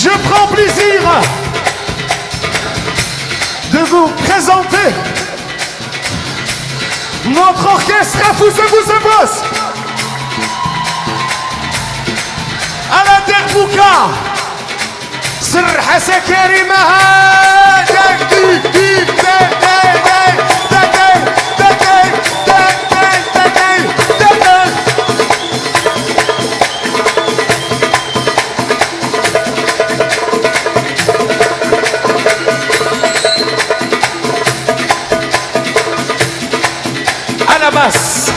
Je prends plaisir de vous présenter notre orchestre à Fousse à la Derbouka Srha Sakarimaha. À la basse.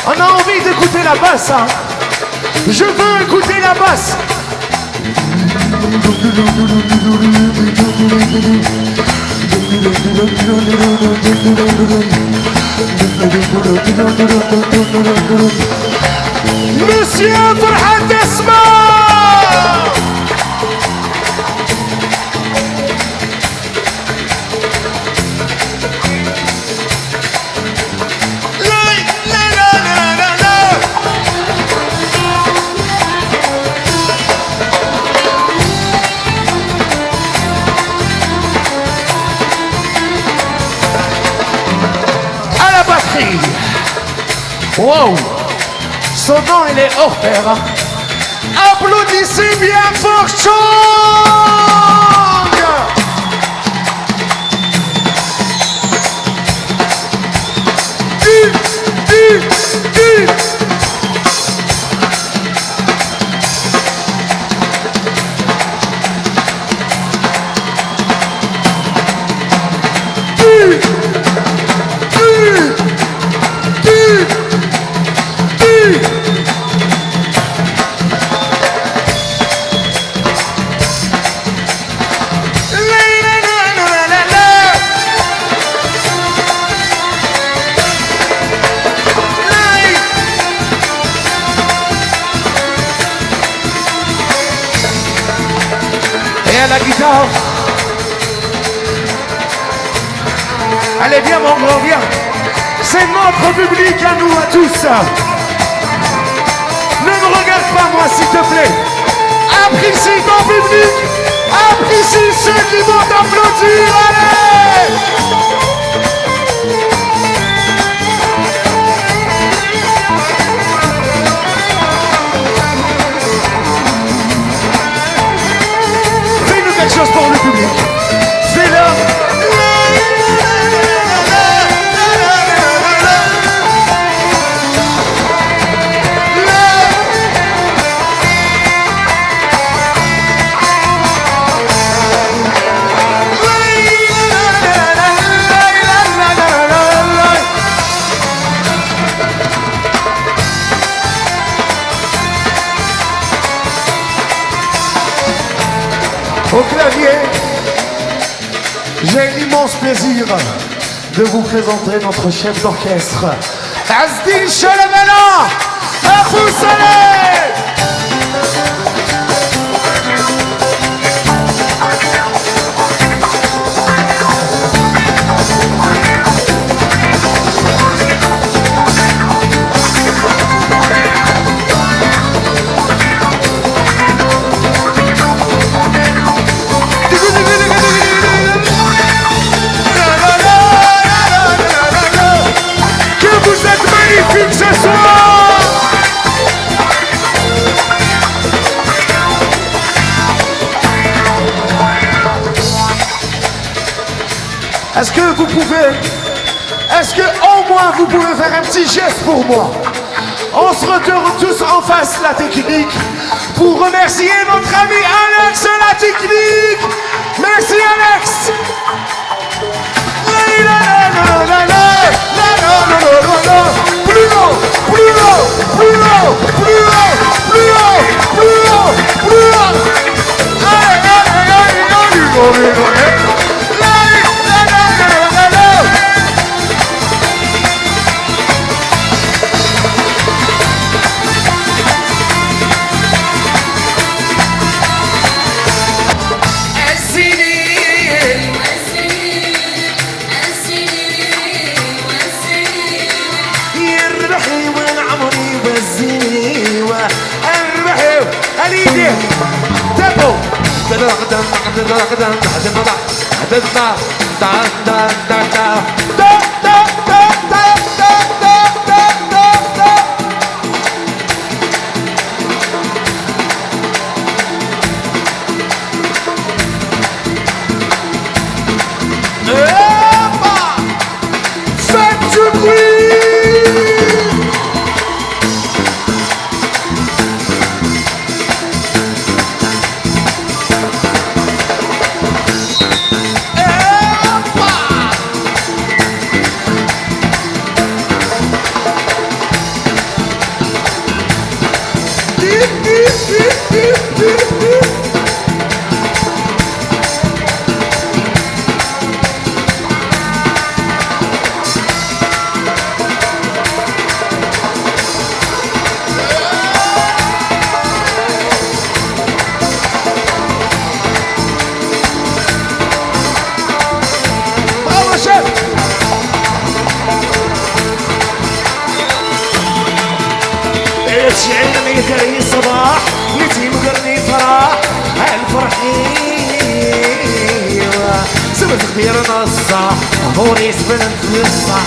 On a envie d'écouter la basse, hein. Je veux écouter la basse. Monsieur Farhat Esma. Wow! Son nom, il est hors pair. Applaudissez bien fort, Chong! La guitare. Allez, viens mon grand, viens. C'est notre public à nous, à tous. Ne me regarde pas moi, s'il te plaît. Apprécie ton public. Apprécie ceux qui vont t'applaudir. Allez! Quelque chose pour le public. Fais-le. Au clavier, j'ai l'immense plaisir de vous présenter notre chef d'orchestre, Azdin Chalamana, à Foussalé. Est-ce que vous pouvez, est-ce que au moins vous pouvez faire un petit geste pour moi? On se retourne tous en face la technique pour remercier notre ami Alex de la technique. Merci Alex. Plus haut, plus haut, plus haut, plus haut, plus haut, plus haut, plus haut. I see Faites du bruit. شعلني كري الصباح نتي مقرني فرح الفرحيوة سبت خير نصة هوري سبنت للصة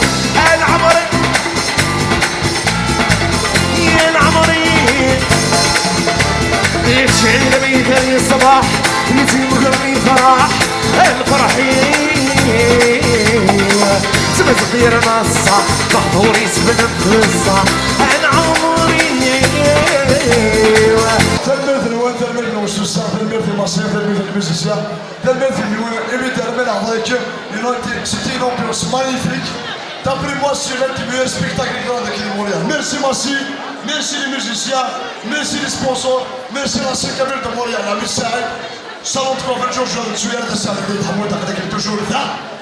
العمري يا العمري شعلني كري الصباح نتي مقرني فرح الفرحيوة سبت خير نصة هوري سبنت للصة العمري تلميذ الوان تلميذ المؤسسة تلميذ المصير تلميذ الميزيسيان تلميذ الوان évidemment avec c'était une ambiance magnifique d'après moi c'est l'un des meilleurs spectacles de Montréal. Merci Massi, merci les musiciens, merci les sponsors, merci la Saint-Camille de Montréal, la Miss Saïd, salon de convention, je suis à la salle de Hamoud avec quelques jours là.